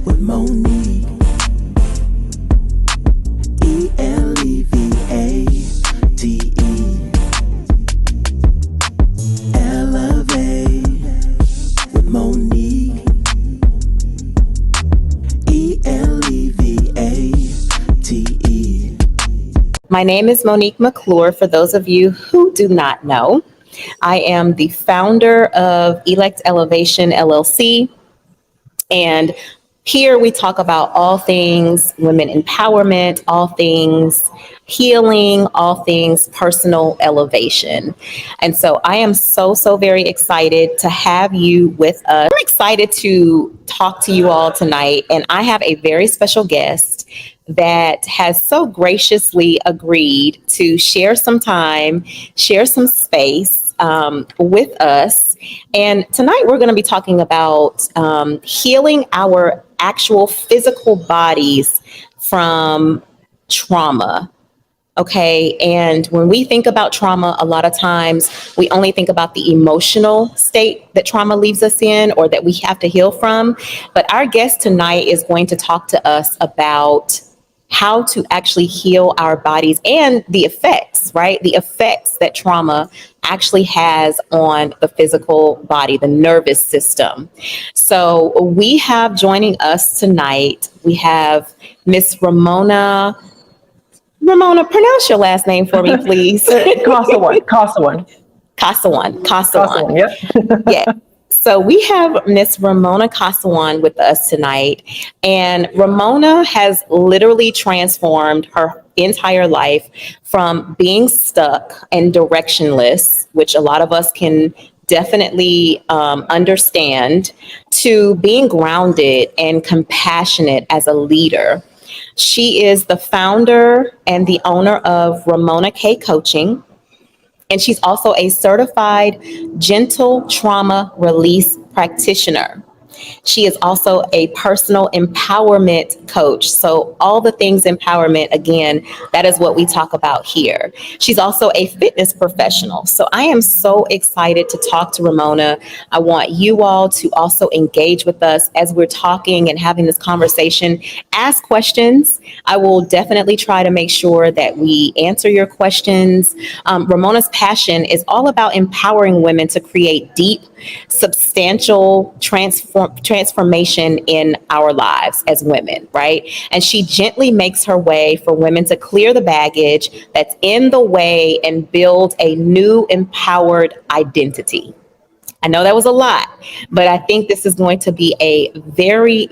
with Monique. Elevate with Monique. Elevate. My name is Monique McClure. For those of you who do not know, I am the founder of Elect Elevation LLC, and here we talk about all things women empowerment, all things healing, all things personal elevation. And so I am so very excited to have you with us. I'm excited to talk to you all tonight, and I have a very special guest that has so graciously agreed to share some time, share some space with us. And tonight we're going to be talking about healing our actual physical bodies from trauma. Okay. And when we think about trauma, a lot of times we only think about the emotional state that trauma leaves us in or that we have to heal from. But our guest tonight is going to talk to us about how to actually heal our bodies and the effects, right? The effects that trauma actually has on the physical body, the nervous system. So we have joining us tonight, we have Miss Ramona. Ramona, pronounce your last name for me, please. Casawan. Yeah. Yeah. So we have Miss Ramona Casawan with us tonight, and Ramona has literally transformed her entire life from being stuck and directionless, which a lot of us can definitely understand, to being grounded and compassionate as a leader. She is the founder and the owner of Ramona K Coaching. And she's also a certified gentle trauma release practitioner. She is also a personal empowerment coach. So all the things empowerment, again, that is what we talk about here. She's also a fitness professional. So I am so excited to talk to Ramona. I want you all to also engage with us as we're talking and having this conversation. Ask questions. I will definitely try to make sure that we answer your questions. Ramona's passion is all about empowering women to create deep, substantial transformation in our lives as women, right? And she gently makes her way for women to clear the baggage that's in the way and build a new empowered identity. I know that was a lot, but I think this is going to be a very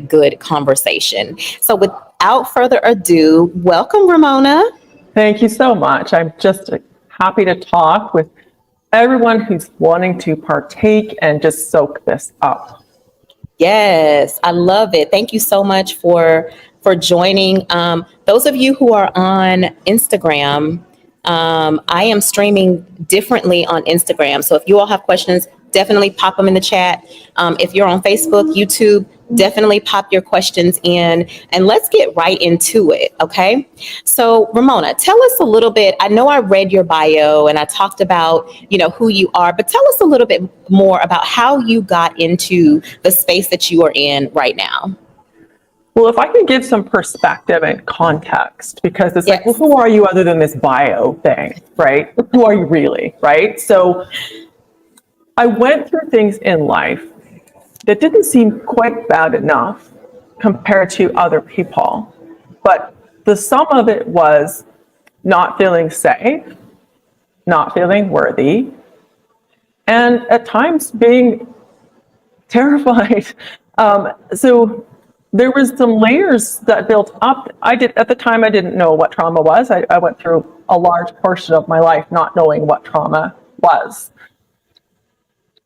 good conversation. So without further ado, welcome, Ramona. Thank you so much. I'm just happy to talk with everyone who's wanting to partake and just soak this up. Yes, I love it. Thank you so much for joining. Those of you who are on Instagram, I am streaming differently on Instagram. So if you all have questions, definitely pop them in the chat. If you're on Facebook, YouTube, definitely pop your questions in, and let's get right into it. Okay. So Ramona, tell us a little bit. I know I read your bio and I talked about, who you are, but tell us a little bit more about how you got into the space that you are in right now. Well, if I can give some perspective and context, because it's Yes. like, well, who are you other than this bio thing, right? Who are you really, right? So I went through things in life that didn't seem quite bad enough compared to other people. But the sum of it was not feeling safe, not feeling worthy, and at times being terrified. So there was some layers that built up. At the time, I didn't know what trauma was. I went through a large portion of my life not knowing what trauma was,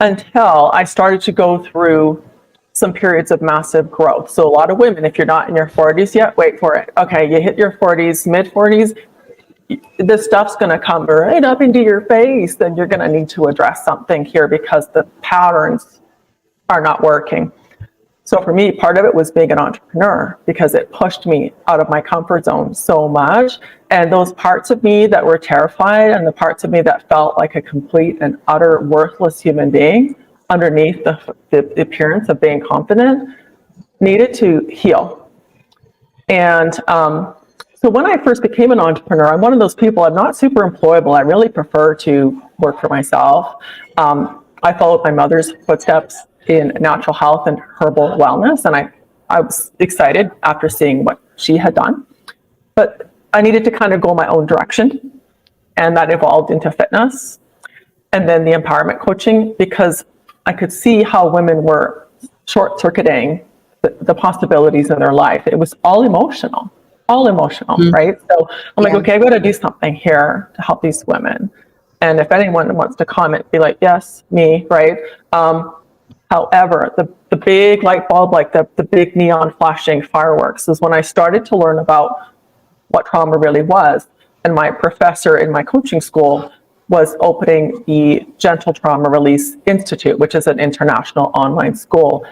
until I started to go through some periods of massive growth. So a lot of women, if you're not in your 40s yet, wait for it. Okay, you hit your 40s, mid 40s, this stuff's going to come right up into your face, then you're going to need to address something here because the patterns are not working. So for me, part of it was being an entrepreneur because it pushed me out of my comfort zone so much. And those parts of me that were terrified and the parts of me that felt like a complete and utter worthless human being underneath the appearance of being confident needed to heal. And so when I first became an entrepreneur, I'm one of those people, I'm not super employable. I really prefer to work for myself. I followed my mother's footsteps in natural health and herbal wellness, and I was excited after seeing what she had done. But I needed to kind of go my own direction, and that evolved into fitness and then the empowerment coaching, because I could see how women were short-circuiting the possibilities in their life. It was all emotional, right? So I'm like, okay, I got to do something here to help these women. And if anyone wants to comment, be like, yes, me, right? However, the big light bulb, like the big neon flashing fireworks, is when I started to learn about what trauma really was. And my professor in my coaching school was opening the Gentle Trauma Release Institute, which is an international online school.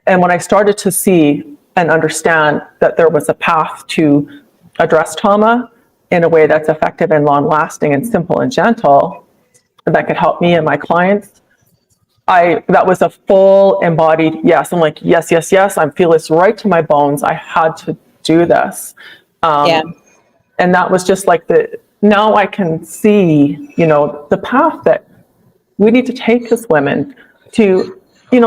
And when I started to see and understand that there was a path to address trauma in a way that's effective and long-lasting and simple and gentle, and that could help me and my clients, that was a full embodied yes. I'm like, yes, yes, yes. I feel this right to my bones. I had to do this. And that was just like now I can see, the path that we need to take as women to,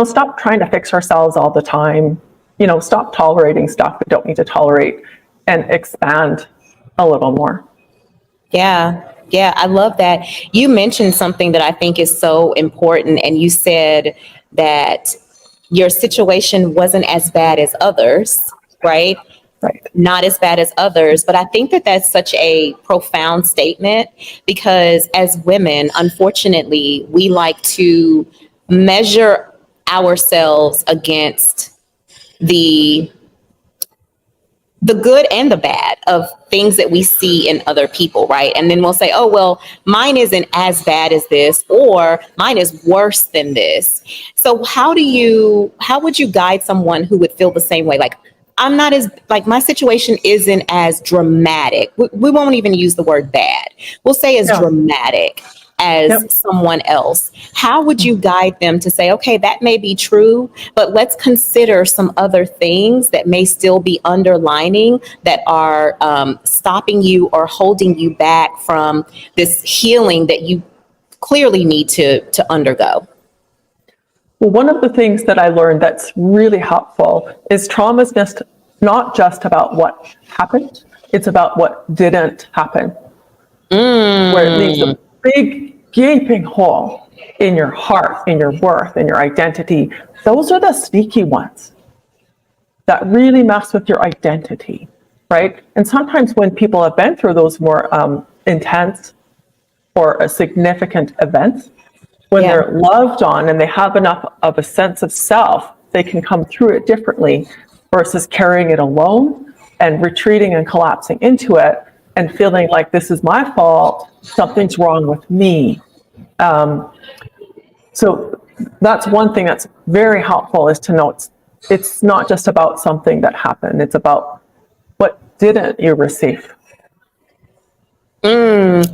stop trying to fix ourselves all the time, stop tolerating stuff we don't need to tolerate, and expand a little more. Yeah, I love that. You mentioned something that I think is so important, and you said that your situation wasn't as bad as others, right? Right. Not as bad as others. But I think that that's such a profound statement, because as women, unfortunately, we like to measure ourselves against the good and the bad of things that we see in other people, right? And then we'll say, oh, well, mine isn't as bad as this, or mine is worse than this. So how would you guide someone who would feel the same way? Like, I'm not my situation isn't as dramatic. We won't even use the word bad. We'll say as dramatic as someone else. How would you guide them to say, okay, that may be true, but let's consider some other things that may still be underlining that are stopping you or holding you back from this healing that you clearly need to undergo? Well, one of the things that I learned that's really helpful is trauma is not just about what happened, it's about what didn't happen. Where it leaves a big gaping hole in your heart, in your worth, in your identity. Those are the sneaky ones that really mess with your identity, right? And sometimes when people have been through those more intense or a significant events, when they're loved on and they have enough of a sense of self, they can come through it differently versus carrying it alone and retreating and collapsing into it and feeling like this is my fault, something's wrong with me. So that's one thing that's very helpful, is to know it's not just about something that happened, it's about what didn't you receive. That's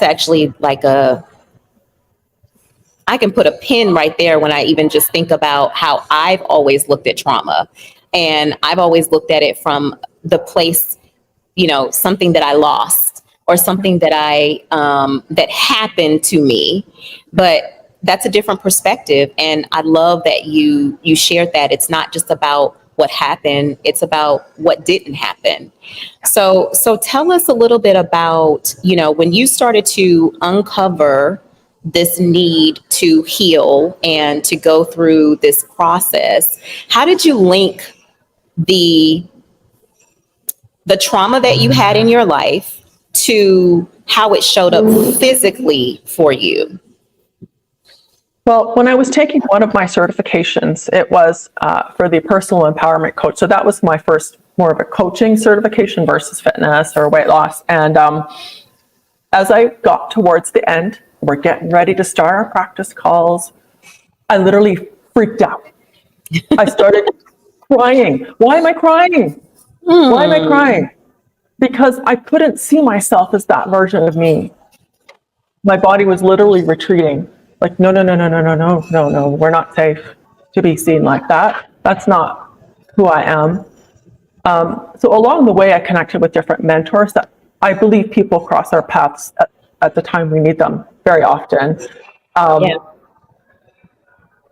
actually like I can put a pin right there when I even just think about how I've always looked at trauma. And I've always looked at it from the place, something that I lost or something that that happened to me. But that's a different perspective. And I love that you shared that. It's not just about what happened, it's about what didn't happen. So tell us a little bit about, when you started to uncover this need to heal and to go through this process, how did you link the trauma that you had in your life to how it showed up physically for you? Well, when I was taking one of my certifications, it was for the personal empowerment coach. So that was my first more of a coaching certification versus fitness or weight loss. And as I got towards the end, we're getting ready to start our practice calls, I literally freaked out. I started crying. Why am I crying? Why am I crying? Because I couldn't see myself as that version of me. My body was literally retreating. Like, no, we're not safe to be seen like that. That's not who I am. So along the way, I connected with different mentors that I believe people cross our paths at the time we need them very often. Yeah.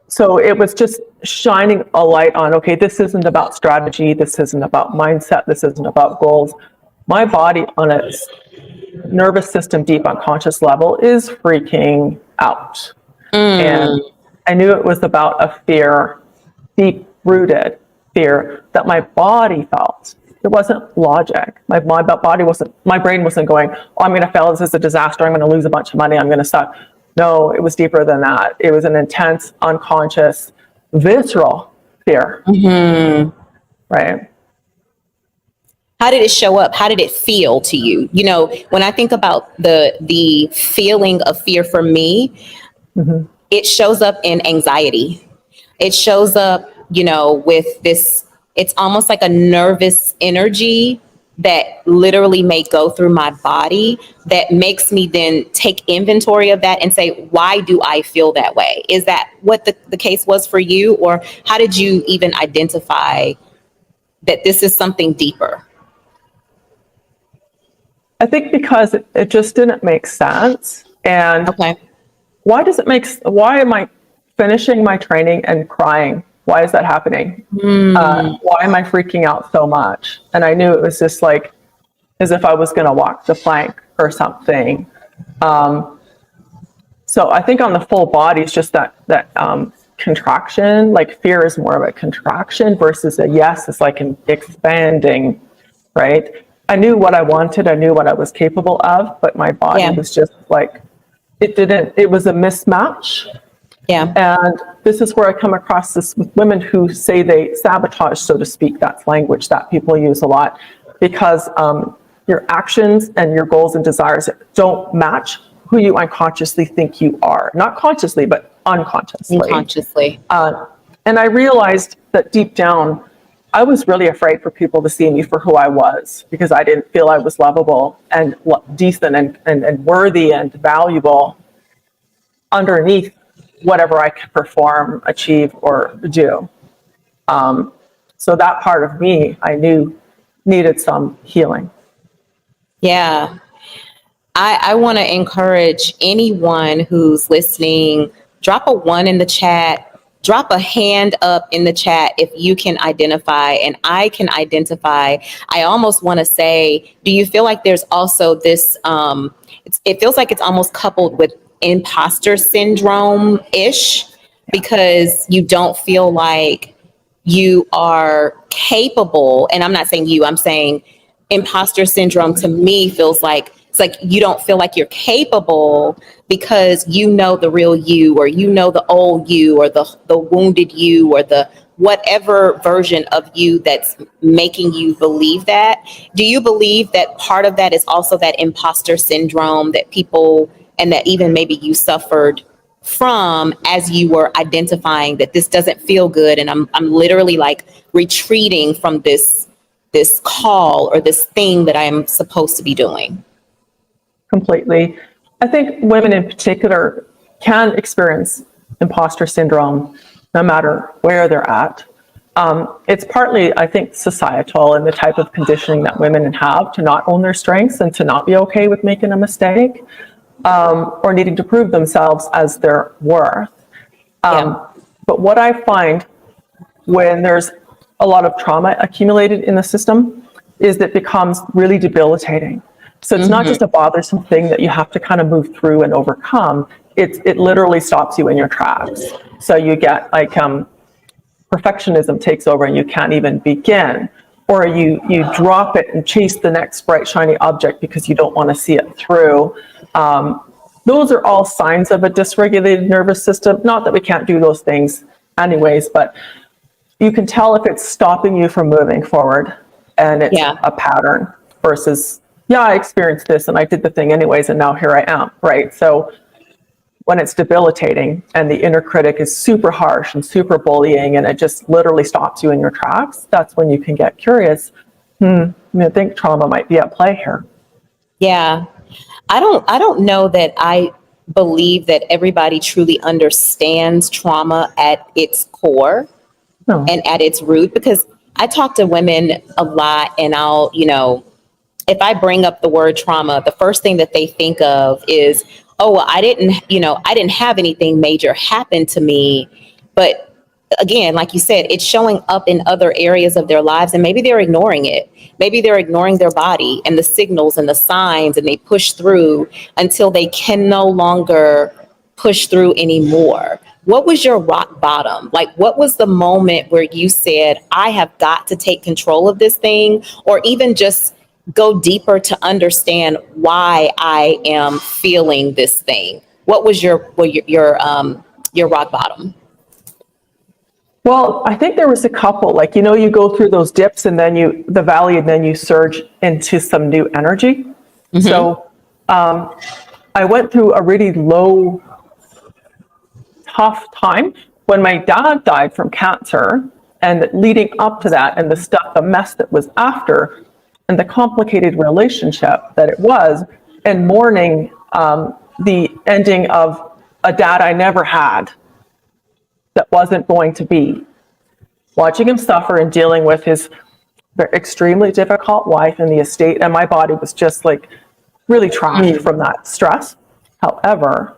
So it was just shining a light on, okay, this isn't about strategy. This isn't about mindset. This isn't about goals. My body on its nervous system, deep unconscious level is freaking out. And I knew it was about a fear, deep rooted fear that my body felt. It wasn't logic. My body wasn't, my brain wasn't going, oh, I'm going to fail. This is a disaster. I'm going to lose a bunch of money. I'm going to suck. No, it was deeper than that. It was an intense, unconscious, visceral fear. Right. How did it show up? How did it feel to you? You know, when I think about the feeling of fear for me, it shows up in anxiety. It shows up, you know, with this, it's almost like a nervous energy that literally may go through my body that makes me then take inventory of that and say, why do I feel that way? Is that what the case was for you? Or how did you even identify that this is something deeper? I think because it just didn't make sense. And Okay. why am I finishing my training and crying? Why is that happening? Why am I freaking out so much? And I knew it was just like, as if I was going to walk the plank or something. So I think on the full body, it's just that contraction, like fear is more of a contraction versus a yes, it's like an expanding, right? I knew what I wanted. I knew what I was capable of, but my body was just like, it was a mismatch. Yeah. And this is where I come across this with women who say they sabotage, so to speak. That's language that people use a lot because your actions and your goals and desires don't match who you unconsciously think you are. Not consciously, but unconsciously. Unconsciously. And I realized that deep down, I was really afraid for people to see me for who I was because I didn't feel I was lovable and decent and worthy and valuable underneath whatever I could perform, achieve, or do. So that part of me, I knew needed some healing. Yeah. I want to encourage anyone who's listening, drop a 1 in the chat, drop a hand up in the chat if you can identify, and I can identify. I almost want to say, do you feel like there's also this, it feels like it's almost coupled with imposter syndrome-ish, because you don't feel like you are capable. And I'm not saying you, I'm saying imposter syndrome to me feels like it's like you don't feel like you're capable because you know the real you, or you know the old you, or the wounded you, or the whatever version of you that's making you believe that. Do you believe that part of that is also that imposter syndrome that people, and that even maybe you suffered from as you were identifying that this doesn't feel good, and I'm literally like retreating from this call or this thing that I am supposed to be doing? Completely. I think women in particular can experience imposter syndrome no matter where they're at. It's partly, I think, societal and the type of conditioning that women have to not own their strengths and to not be okay with making a mistake or needing to prove themselves as their worth. But what I find when there's a lot of trauma accumulated in the system is that it becomes really debilitating. So it's not just a bothersome thing that you have to kind of move through and overcome. It literally stops you in your tracks. So you get like perfectionism takes over and you can't even begin, or you drop it and chase the next bright shiny object because you don't want to see it through. Those are all signs of a dysregulated nervous system. Not that we can't do those things anyways, but you can tell if it's stopping you from moving forward and it's a pattern versus, I experienced this and I did the thing anyways, and now here I am, right? So when it's debilitating and the inner critic is super harsh and super bullying and it just literally stops you in your tracks, that's when you can get curious. I think trauma might be at play here. Yeah. I don't know that I believe that everybody truly understands trauma at its core. No. and at its root, because I talk to women a lot, and I'll, if I bring up the word trauma, the first thing that they think of is, oh, well, I didn't have anything major happen to me. But again, like you said, it's showing up in other areas of their lives, and maybe they're ignoring it. Maybe they're ignoring their body and the signals and the signs, and they push through until they can no longer push through anymore. What was your rock bottom? Like, what was the moment where you said, I have got to take control of this thing, or even just go deeper to understand why I am feeling this thing? What was your rock bottom? Well, I think there was a couple, like, you go through those dips and then the valley, and then you surge into some new energy. So I went through a really low, tough time when my dad died from cancer, and leading up to that, and the mess that was after, and the complicated relationship that it was, and mourning the ending of a dad I never had, that wasn't going to be. Watching him suffer and dealing with his extremely difficult wife and the estate, and my body was just like really trashed from that stress. However,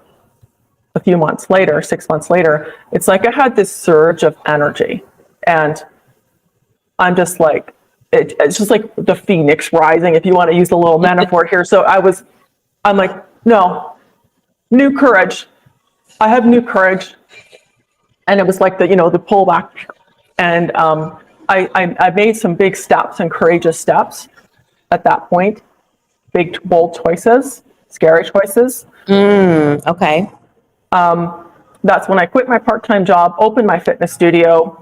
a few months later, 6 months later, it's like I had this surge of energy, and I'm just like, it's just like the phoenix rising, if you want to use a little metaphor here. So I'm like, no, new courage. I have new courage. And it was like the pullback. And I made some big steps and courageous steps at that point. Big, bold choices, scary choices. Okay. That's when I quit my part-time job, opened my fitness studio,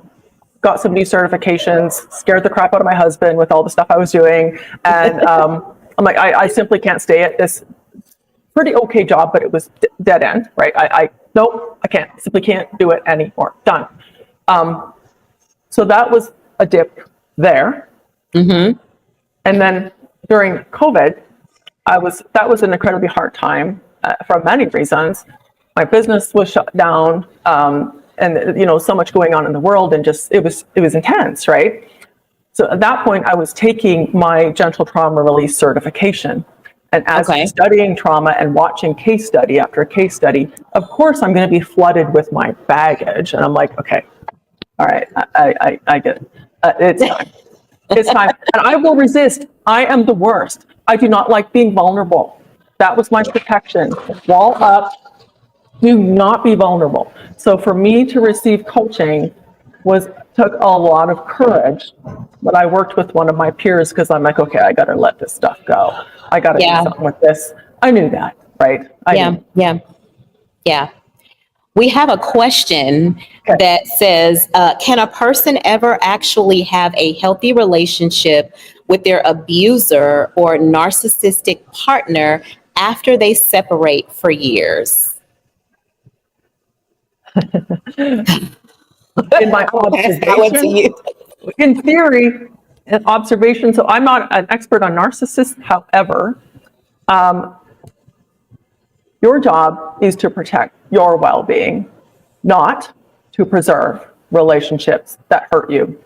got some new certifications, scared the crap out of my husband with all the stuff I was doing. And I'm like, I simply can't stay at this pretty okay job, but it was dead end, right? Nope, I simply can't do it anymore. Done. So that was a dip there. And then during COVID, that was an incredibly hard time for many reasons. My business was shut down, and so much going on in the world, and just it was intense, right? So at that point, I was taking my gentle trauma release certification. And as I'm studying trauma and watching case study after case study, of course, I'm going to be flooded with my baggage. And I'm like, okay, all right, I get it. It's time. It's time. And I will resist. I am the worst. I do not like being vulnerable. That was my protection. Wall up. Do not be vulnerable. So for me to receive coaching took a lot of courage, but I worked with one of my peers because I'm like, okay, I got to let this stuff go. I got to do something with this. I knew that, right? Yeah. We have a question that says, can a person ever actually have a healthy relationship with their abuser or narcissistic partner after they separate for years? In my observation, in theory, an observation. So I'm not an expert on narcissists. However, your job is to protect your well-being, not to preserve relationships that hurt you.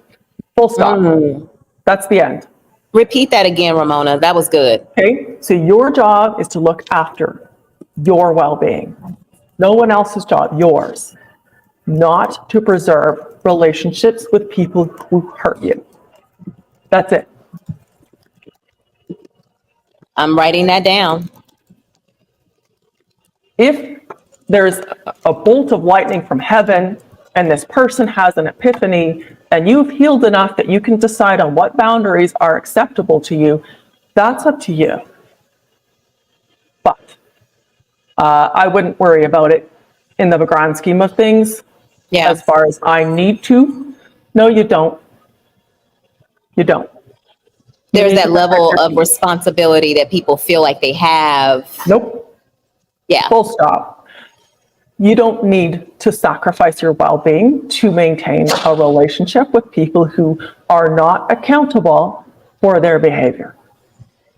Full stop. That's the end. Repeat that again, Ramona. That was good. Okay. So your job is to look after your well-being. No one else's job, yours. Not to preserve relationships with people who hurt you. That's it. I'm writing that down. If there's a bolt of lightning from heaven and this person has an epiphany and you've healed enough that you can decide on what boundaries are acceptable to you, that's up to you. But I wouldn't worry about it in the grand scheme of things. Yeah. As far as I need to. No, you don't. You don't. There's that level of responsibility that people feel like they have. Nope. Yeah. Full stop. You don't need to sacrifice your well-being to maintain a relationship with people who are not accountable for their behavior.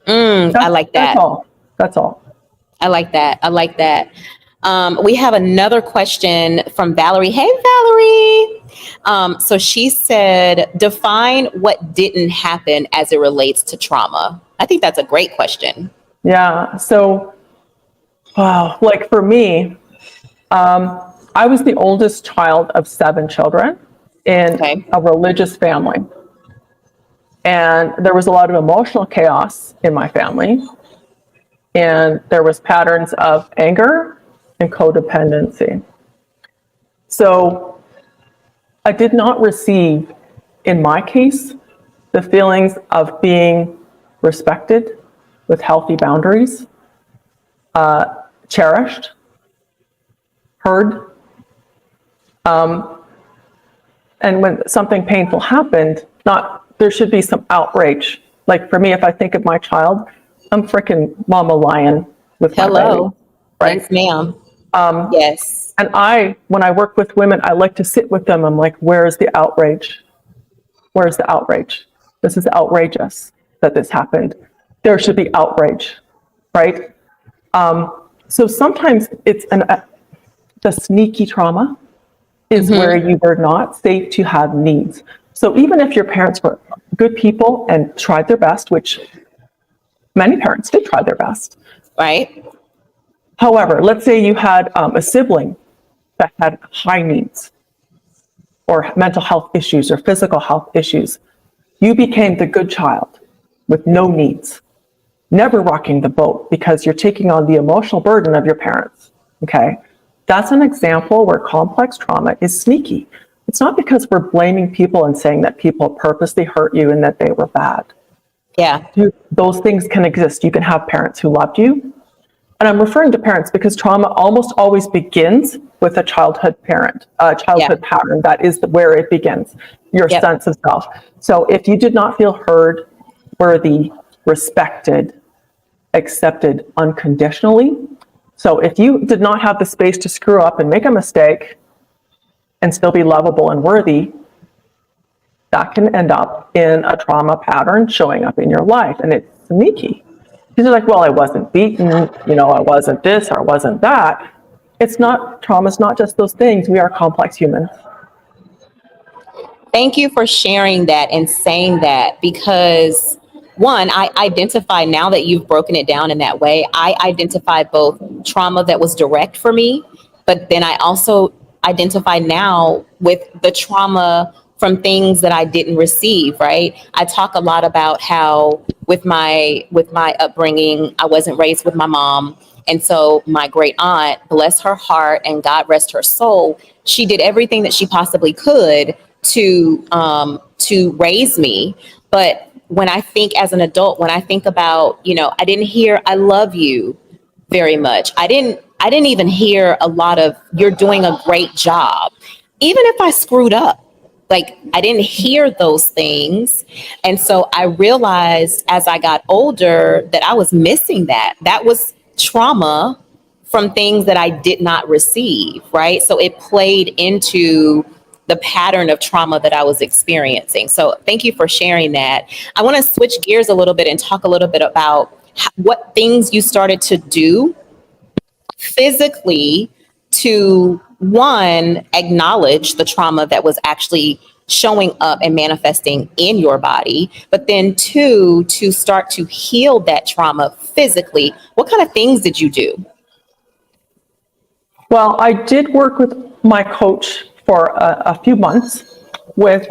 I like that. That's all. I like that. We have another question from Valerie. Hey, Valerie. So she said, define what didn't happen as it relates to trauma. I think that's a great question. Yeah. So, wow, like for me, I was the oldest child of 7 children in Okay. a religious family. And there was a lot of emotional chaos in my family. And there was patterns of anger and codependency. So I did not receive, in my case, the feelings of being respected with healthy boundaries, cherished, heard. And when something painful happened, there should be some outrage. Like for me, if I think of my child, I'm freaking mama lion with my Hello. baby, right? Yes, ma'am. Yes. And when I work with women, I like to sit with them. I'm like, where is the outrage? Where is the outrage? This is outrageous that this happened. There should be outrage, right? So sometimes it's the sneaky trauma is where you were not safe to have needs. So even if your parents were good people and tried their best, which many parents did try their best. Right. However, let's say you had a sibling that had high needs or mental health issues or physical health issues. You became the good child with no needs, never rocking the boat because you're taking on the emotional burden of your parents. Okay. That's an example where complex trauma is sneaky. It's not because we're blaming people and saying that people purposely hurt you and that they were bad. Yeah. Those things can exist. You can have parents who loved you. And I'm referring to parents because trauma almost always begins with a childhood pattern. That is where it begins, your sense of self. So if you did not feel heard, worthy, respected, accepted unconditionally, so if you did not have the space to screw up and make a mistake and still be lovable and worthy, that can end up in a trauma pattern showing up in your life. And it's sneaky. Because you're like, well, I wasn't beaten, I wasn't this or I wasn't that. It's not, trauma's not just those things. We are complex humans. Thank you for sharing that and saying that because one, I identify now that you've broken it down in that way, I identify both trauma that was direct for me, but then I also identify now with the trauma from things that I didn't receive, right? I talk a lot about how with my upbringing, I wasn't raised with my mom. And so my great aunt, bless her heart and God rest her soul, she did everything that she possibly could to raise me. But when I think as an adult, when I think about, I didn't hear "I love you" very much. I didn't even hear a lot of "you're doing a great job," even if I screwed up. Like I didn't hear those things. And so I realized as I got older that I was missing that. That was trauma from things that I did not receive, right? So it played into the pattern of trauma that I was experiencing. So thank you for sharing that. I want to switch gears a little bit and talk a little bit about what things you started to do physically to, one, acknowledge the trauma that was actually showing up and manifesting in your body, but then two, to start to heal that trauma physically. What kind of things did you do? Well, I did work with my coach for a few months with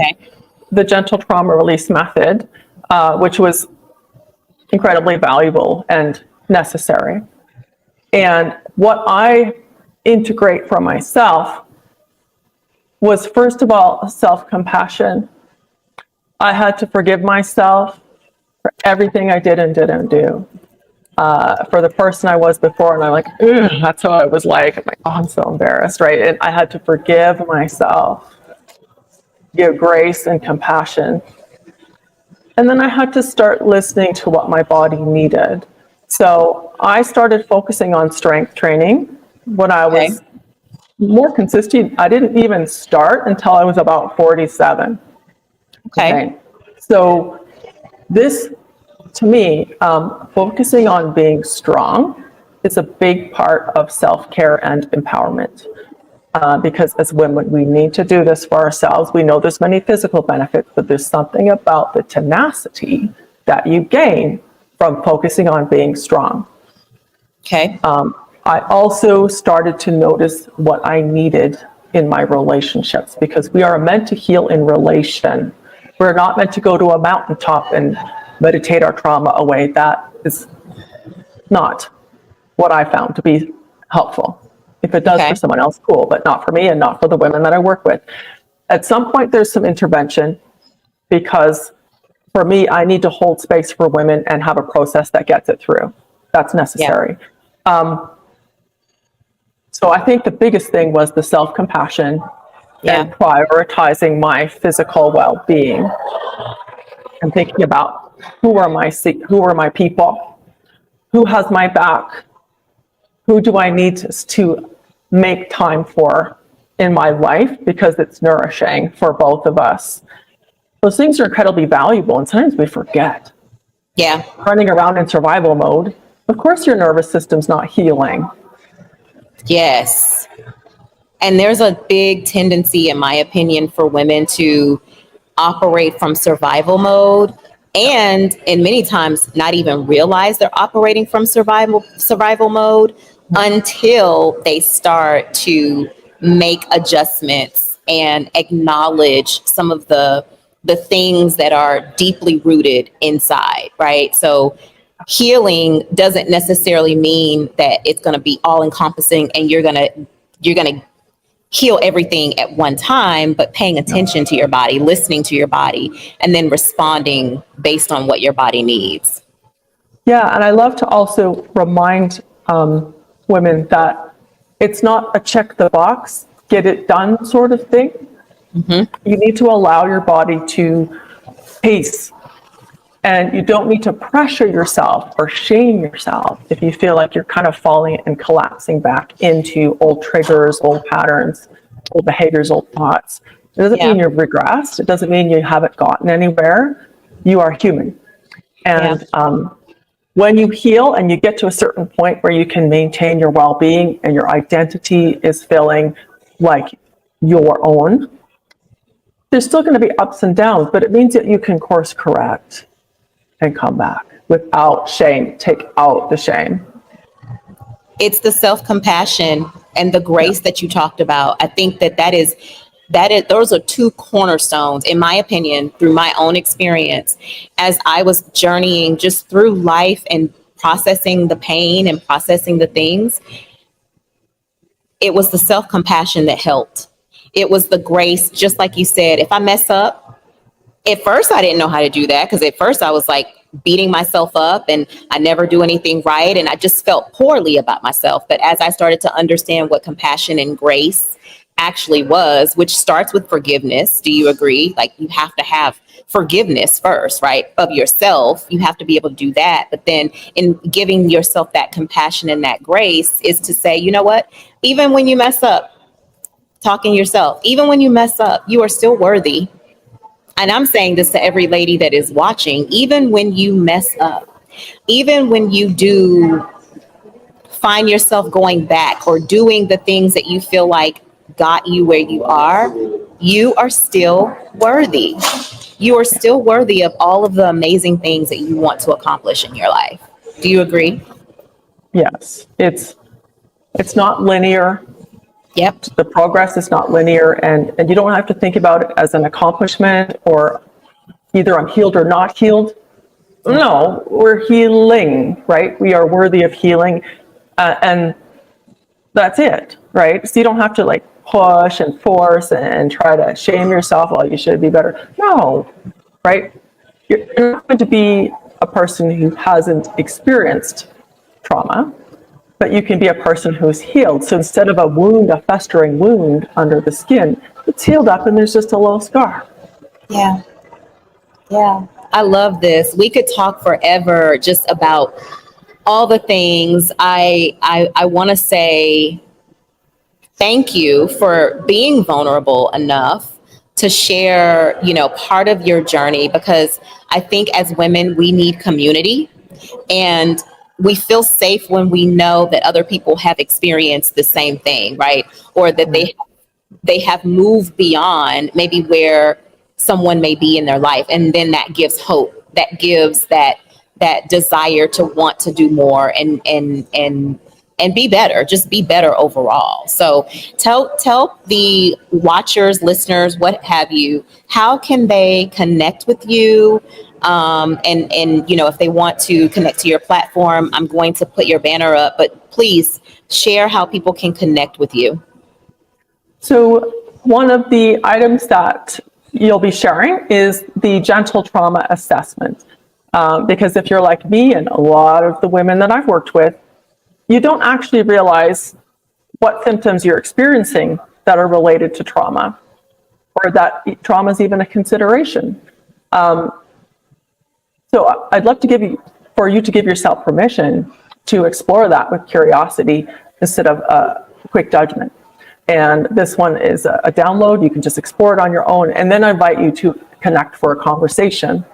the gentle trauma release method, which was incredibly valuable and necessary. And what I integrate for myself was, first of all, self-compassion. I had to forgive myself for everything I did and didn't do. For the person I was before, and I'm like, that's how I was like. I'm like, oh, I'm so embarrassed, right? And I had to forgive myself, give grace and compassion. And then I had to start listening to what my body needed. So I started focusing on strength training when I was more consistent. I didn't even start until I was about 47. Okay. So this, to me, focusing on being strong is a big part of self-care and empowerment. because as women, we need to do this for ourselves. We know there's many physical benefits, but there's something about the tenacity that you gain from focusing on being strong. Okay. I also started to notice what I needed in my relationships, because we are meant to heal in relation. We're not meant to go to a mountaintop and meditate our trauma away. That is not what I found to be helpful. If it does Okay. for someone else, cool, but not for me and not for the women that I work with. At some point, there's some intervention, because for me, I need to hold space for women and have a process that gets it through. That's necessary. So I think the biggest thing was the self-compassion and prioritizing my physical well-being and thinking about who are my people, who has my back, who do I need to make time for in my life, because it's nourishing for both of us. Those things are incredibly valuable, and sometimes we forget. Yeah. Running around in survival mode, of course your nervous system's not healing. Yes. And there's a big tendency, in my opinion, for women to operate from survival mode, and in many times not even realize they're operating from survival mode until they start to make adjustments and acknowledge some of the things that are deeply rooted inside, right? So healing doesn't necessarily mean that it's going to be all encompassing and you're going to heal everything at one time, but paying attention to your body, listening to your body, and then responding based on what your body needs. Yeah, and I love to also remind women that it's not a check the box, get it done sort of thing. Mm-hmm. You need to allow your body to pace, and you don't need to pressure yourself or shame yourself if you feel like you're kind of falling and collapsing back into old triggers, old patterns, old behaviors, old thoughts. It doesn't mean you've regressed. It doesn't mean you haven't gotten anywhere. You are human. And when you heal and you get to a certain point where you can maintain your well-being and your identity is feeling like your own, there's still going to be ups and downs, but it means that you can course correct and come back without shame. Take out the shame. It's the self-compassion and the grace that you talked about. I think that is those are two cornerstones, in my opinion, through my own experience, as I was journeying just through life and processing the pain and processing the things. It was the self-compassion that helped. It was the grace, just like you said. If I mess up, at first I didn't know how to do that, because at first I was like beating myself up and I never do anything right. And I just felt poorly about myself. But as I started to understand what compassion and grace actually was, which starts with forgiveness. Do you agree? Like, you have to have forgiveness first, right? Of yourself. You have to be able to do that. But then in giving yourself that compassion and that grace is to say, you know what? Even when you mess up, talking yourself, even when you mess up, you are still worthy. And I'm saying this to every lady that is watching, even when you mess up, even when you do find yourself going back or doing the things that you feel like got you where you are still worthy. You are still worthy of all of the amazing things that you want to accomplish in your life. Do you agree? Yes, it's not linear. Yep. The progress is not linear, and you don't have to think about it as an accomplishment or either I'm healed or not healed. No, we're healing, right? We are worthy of healing, and that's it, right? So you don't have to like push and force and try to shame yourself, well, you should be better. No, right? You're not going to be a person who hasn't experienced trauma, but you can be a person who's healed. So instead of a wound, a festering wound under the skin, it's healed up and there's just a little scar. Yeah. Yeah. I love this. We could talk forever just about all the things. I want to say thank you for being vulnerable enough to share, part of your journey, because I think as women, we need community. And we feel safe when we know that other people have experienced the same thing, right? Or that they have moved beyond maybe where someone may be in their life, and then that gives hope, that gives that desire to want to do more and be better, just be better overall. So tell the watchers, listeners, what have you, how can they connect with you? And if they want to connect to your platform, I'm going to put your banner up, but please share how people can connect with you. So one of the items that you'll be sharing is the gentle trauma assessment. Because if you're like me and a lot of the women that I've worked with, you don't actually realize what symptoms you're experiencing that are related to trauma, or that trauma is even a consideration. So I'd love to for you to give yourself permission to explore that with curiosity instead of a quick judgment. And this one is a download. You can just explore it on your own. And then I invite you to connect for a conversation.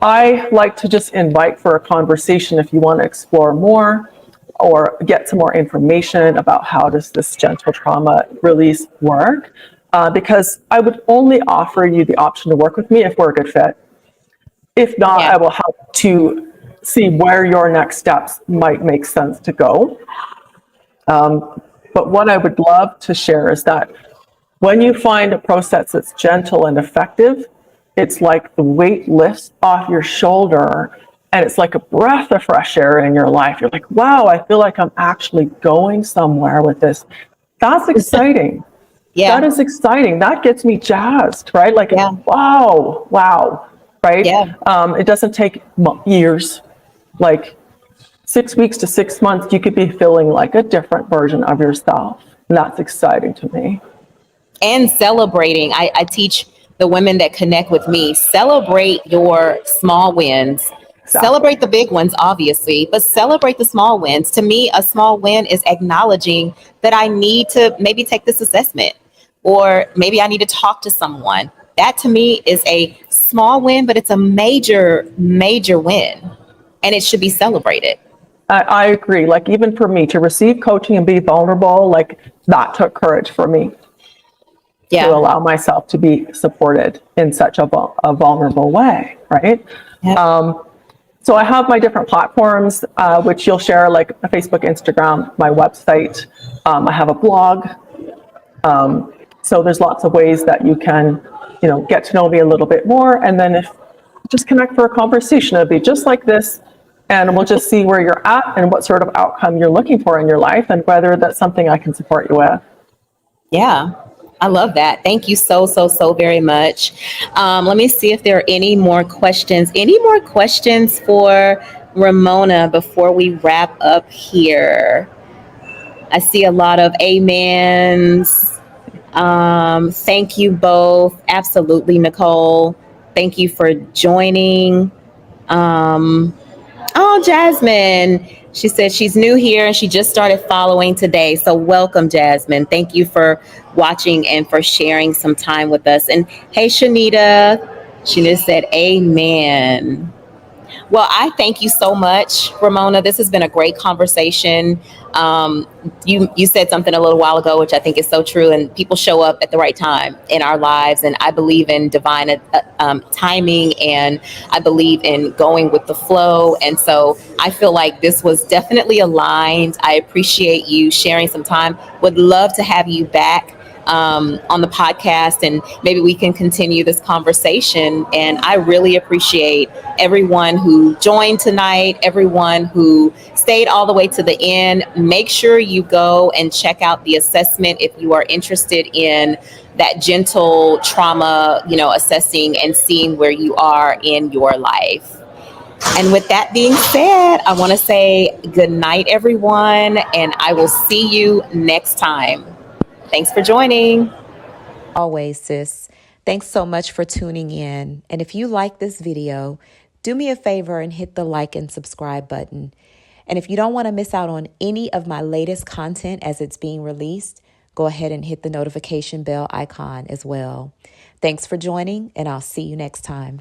I like to just invite for a conversation if you want to explore more or get some more information about how does this gentle trauma release work. Because I would only offer you the option to work with me if we're a good fit. If not, I will help to see where your next steps might make sense to go. But what I would love to share is that when you find a process that's gentle and effective, it's like the weight lifts off your shoulder and it's like a breath of fresh air in your life. You're like, wow, I feel like I'm actually going somewhere with this. That's exciting. That is exciting. That gets me jazzed, right? Like, wow, right? It doesn't take years. Like 6 weeks to 6 months, you could be feeling like a different version of yourself. And that's exciting to me. And celebrating. I teach the women that connect with me, celebrate your small wins. Exactly. Celebrate the big ones, obviously, but celebrate the small wins. To me, a small win is acknowledging that I need to maybe take this assessment, or maybe I need to talk to someone. That to me is a small win, but it's a major, major win, and it should be celebrated. I agree. Like, even for me to receive coaching and be vulnerable, like that took courage for me. To allow myself to be supported in such a vulnerable way, right? So I have my different platforms, which you'll share, like Facebook, Instagram, my website. I have a blog. So there's lots of ways that you can, get to know me a little bit more. And then just connect for a conversation. It'll be just like this. And we'll just see where you're at and what sort of outcome you're looking for in your life and whether that's something I can support you with. Yeah. I love that. Thank you so very much. Let me see if there are any more questions. Any more questions for Ramona before we wrap up here? I see a lot of amens. Thank you both. Absolutely, Nicole. Thank you for joining. Oh, Jasmine. She said she's new here and she just started following today. So welcome, Jasmine. Thank you for watching and for sharing some time with us. And hey, Shanita. Shanita said, amen. Well, I thank you so much, Ramona. This has been a great conversation. You said something a little while ago, which I think is so true. And people show up at the right time in our lives. And I believe in divine timing, and I believe in going with the flow. And so I feel like this was definitely aligned. I appreciate you sharing some time. Would love to have you back on the podcast, and maybe we can continue this conversation. And I really appreciate everyone who joined tonight, everyone who stayed all the way to the end. Make sure you go and check out the assessment if you are interested in that gentle trauma, assessing and seeing where you are in your life. And with that being said, I want to say good night, everyone, and I will see you next time. Thanks for joining. Always, sis. Thanks so much for tuning in. And if you like this video, do me a favor and hit the like and subscribe button. And if you don't want to miss out on any of my latest content as it's being released, go ahead and hit the notification bell icon as well. Thanks for joining, and I'll see you next time.